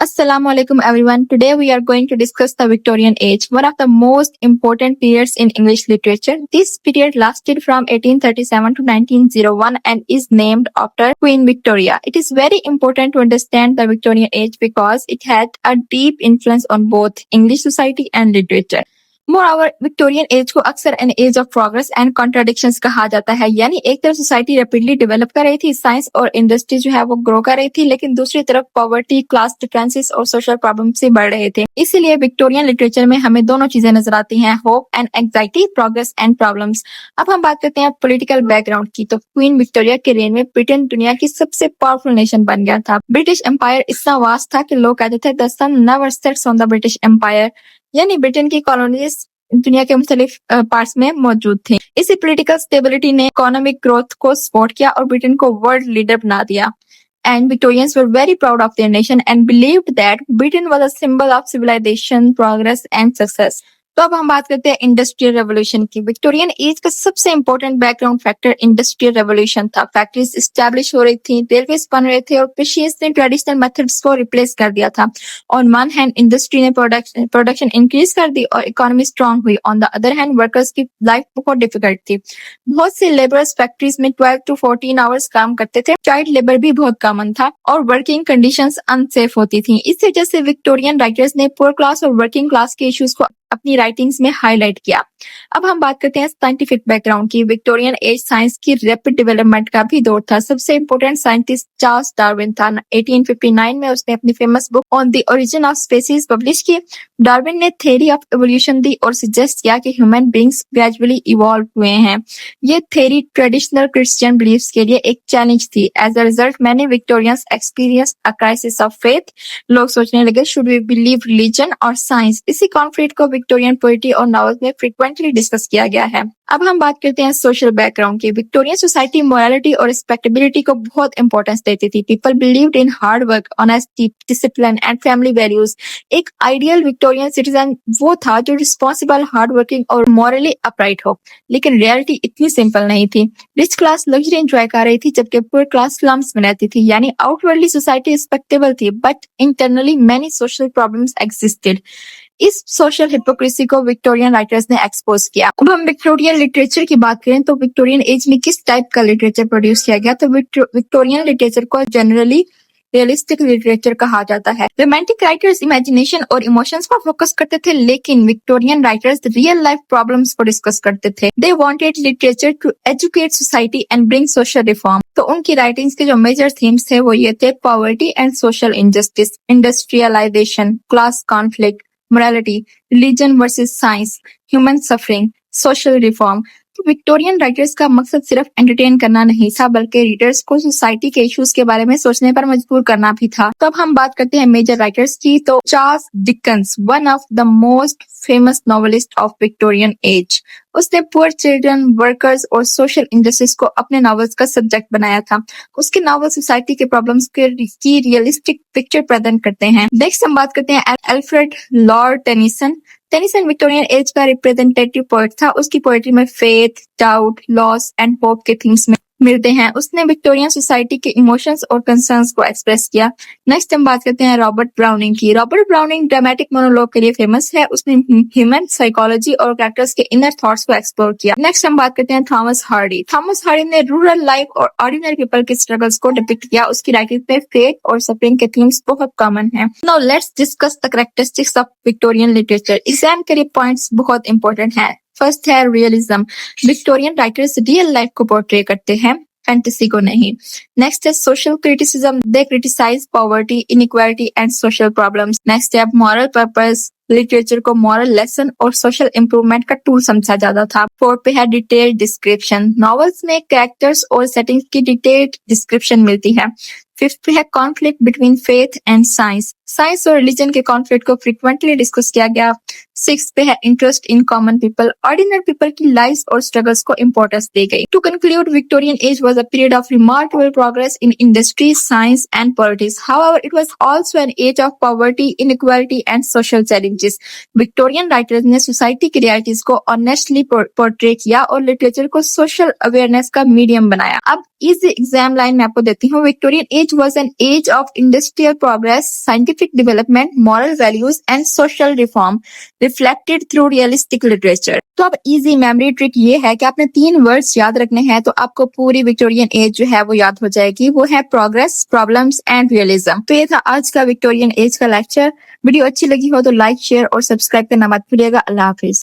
Assalamu alaikum everyone. Today we are going to discuss the Victorian Age, one of the most important periods in English literature. This period lasted from 1837 to 1901 and is named after Queen Victoria. It is very important to understand the Victorian Age because it had a deep influence on both English society and literature. Moreover Victorian age को अक्सर an age of progress and contradictions कहा जाता है, यानी एक तरफ society rapidly develop कर रही थी, साइंस और इंडस्ट्री जो है वो ग्रो कर रही थी, लेकिन दूसरी तरफ पॉवर्टी, क्लास डिफरेंसेस और सोशल प्रॉब्लम से बढ़ रहे थे। इसीलिए विक्टोरियन लिटरेचर में हमें दोनों चीजें नजर आती हैं, hope and anxiety, progress and problems. अब हम बात करते हैं पॉलिटिकल बैकग्राउंड की। तो क्वीन विक्टोरिया के रेन में ब्रिटेन दुनिया की सबसे पावरफुल नेशन बन गया था। ब्रिटिश एम्पायर इतना वास्ट था कि लोग कहते थे the sun never sets on the British Empire, यानी ब्रिटेन की कॉलोनीज दुनिया के मुख्तलिफ पार्ट्स में मौजूद थे। इसी पॉलिटिकल स्टेबिलिटी ने इकोनॉमिक ग्रोथ को सपोर्ट किया और ब्रिटेन को वर्ल्ड लीडर बना दिया। And Victorians were very proud of their nation and believed that Britain was a symbol of civilization, progress and success. तो अब हम बात करते हैं इंडस्ट्रियल रेवोल्यूशन की। विक्टोरियन एज का सबसे important background factor industrial revolution था। फैक्ट्रीज एस्टैब्लिश हो रही थी, रेलवेज बन रहे थे और कृषि ने ट्रेडिशनल मेथड्स को रिप्लेस कर दिया था। ऑन वन हैंड इंडस्ट्री ने प्रोडक्शन इंक्रीज कर दी और इकोनॉमी स्ट्रांग हुई। On the other hand workers की लाइफ बहुत डिफिकल्ट थी। बहुत से लेबर्स फैक्ट्रीज में 12 to 14 आवर्स काम करते थे। चाइल्ड लेबर भी बहुत कॉमन था और वर्किंग कंडीशंस अनसेफ होती थी। इस वजह से विक्टोरियन राइटर्स ने पुअर क्लास और वर्किंग क्लास के इश्यूज को अपनी राइटिंग्स में हाईलाइट किया। अब हम बात करते हैं साइंटिफिक बैकग्राउंड की। विक्टोरियन एज साइंस की रैपिड डेवलपमेंट का भी दौर था। सबसे इंपॉर्टेंट साइंटिस्ट चार्ल्स डार्विन था। 1859 में उसने अपनी famous book on the origin of species publish की। डार्विन ने थ्योरी ऑफ एवोल्यूशन दी और सजेस्ट किया कि ह्यूमन बींग्स ग्रेजुअली इवॉल्व हुए हैं। ये थ्योरी ट्रेडिशनल क्रिश्चियन बिलीफ्स के लिए एक चैलेंज थी। As a result many Victorians experience a crisis of faith. लोग सोचने लगे शुड वी बिलीव रिलीजन और साइंस। इसी कॉन्फ्लिक्ट को विक्टोरियन पोएट्री और नॉवेल्स में फ्रीक्वेंटली डिस्कस किया गया है। अब हम बात करते हैं सोशल बैकग्राउंड की। विक्टोरियन सोसाइटी मोरालिटी और रिस्पेक्टेबिलिटी को बहुत इंपॉर्टेंस देती थी। People believed in hard work, honesty, discipline and family values. एक आइडियल विक्टोरियन सिटीजन वो था जो रिस्पॉन्सिबल, हार्ड वर्किंग और मॉरली अपराइट हो, लेकिन रियलिटी इतनी सिंपल नहीं थी। रिच क्लास लग्जरी एंजॉय कर रही थी जबकि पुअर क्लास स्लम्स में रहती थी, यानी आउटवर्डली सोसाइटी रिस्पेक्टेबल थी but internally many social problems existed. इस सोशल हिपोक्रेसी को विक्टोरियन राइटर्स ने एक्सपोज किया। अब हम विक्टोरियन लिटरेचर की बात करें तो विक्टोरियन एज में किस टाइप का लिटरेचर प्रोड्यूस किया गया, तो विक्टोरियन लिटरेचर को जनरली रियलिस्टिक लिटरेचर कहा जाता है। रोमांटिक राइटर्स इमेजिनेशन और इमोशंस पर फोकस करते थे, लेकिन Victorian writers real life problems को डिस्कस करते थे। They wanted literature to educate society and bring social reform. तो उनकी राइटिंग्स के जो मेजर थीम्स थे वो ये थे poverty and social injustice, industrialisation, class conflict, morality, religion versus science, human suffering, social reform। तो विक्टोरियन राइटर्स का मकसद सिर्फ एंटरटेन करना नहीं था बल्कि रीडर्स को सोसाइटी के इश्यूज के बारे में सोचने पर मजबूर करना भी था। तो अब हम बात करते हैं मेजर राइटर्स की। तो Charles Dickens, one of the most famous novelist of Victorian age, उसने पुअर चिल्ड्रन, वर्कर्स और सोशल इंजस्टिस को अपने नॉवेल्स का सब्जेक्ट बनाया था। उसके नॉवेल सोसाइटी के प्रॉब्लम्स की रियलिस्टिक पिक्चर प्रेजेंट करते हैं। नेक्स्ट हम बात करते हैं Alfred Lord Tennyson. Tennyson Victorian age का रिप्रेजेंटेटिव पोएट था। उसकी पोएट्री में faith, doubt, loss and hope के थीम्स में मिलते हैं। उसने विक्टोरियन सोसाइटी के इमोशंस और कंसर्न्स को एक्सप्रेस किया। नेक्स्ट हम बात करते हैं रॉबर्ट ब्राउनिंग की। रॉबर्ट ब्राउनिंग ड्रामेटिक मोनोलॉग के लिए फेमस है। उसने ह्यूमन साइकोलॉजी और कैरेक्टर्स के इनर थॉट्स को एक्सप्लोर किया। नेक्स्ट हम बात करते हैं थॉमस हार्डी। थॉमस हार्डी ने रूरल लाइफ और ऑर्डिनरी पीपल के स्ट्रगल्स को डिपिक्ट किया। उसकी राइटिंग में फेथ और सफरिंग के थीम्स बहुत कॉमन है। Now let's discuss the characteristics of Victorian literature. Exam के लिए पॉइंट्स बहुत इंपॉर्टेंट है। फर्स्ट है realism. Victorian writers real life को पोर्ट्रे करते हैं, फैंटेसी को नहीं। नेक्स्ट है social criticism. They criticise poverty, inequality and social problems. Next है मॉरल पर्पस। लिटरेचर को मॉरल लेसन और सोशल इंप्रूवमेंट का टूल समझा जाता था। फोर्थ पे है डिटेल्ड डिस्क्रिप्शन। नॉवेल्स में कैरेक्टर्स और सेटिंग्स की डिटेल्ड डिस्क्रिप्शन मिलती है। फिफ्थ पे है conflict between faith and science. Science और रिलीजन के कॉन्फ्लिक्ट को फ्रीक्वेंटली डिस्कस किया गया। 6 पे है interest in common people, ordinary people की लाइफ और स्ट्रगल्स को इंपॉर्टेंस दी गई। To conclude, Victorian age was a period of remarkable progress in industry, science and politics. However, it was also an age of poverty, inequality and social challenges. Victorian writers ने society की realities को honestly portray किया और literature को social awareness का medium बनाया। अब easy exam line मैं आपको देती हूँ। Victorian age was an age of industrial progress, scientific development, moral values and social reform reflected through realistic literature. तो अब इजी मेमोरी ट्रिक ये है कि आपने 3 वर्ड्स याद रखने हैं, तो आपको पूरी विक्टोरियन एज जो है वो याद हो जाएगी। वो है प्रोग्रेस, प्रॉब्लम्स एंड रियलिज्म। तो ये था आज का विक्टोरियन एज का लेक्चर। वीडियो अच्छी लगी हो तो लाइक, शेयर और सब्सक्राइब करना मत भूलिएगा। अल्लाह हाफिज।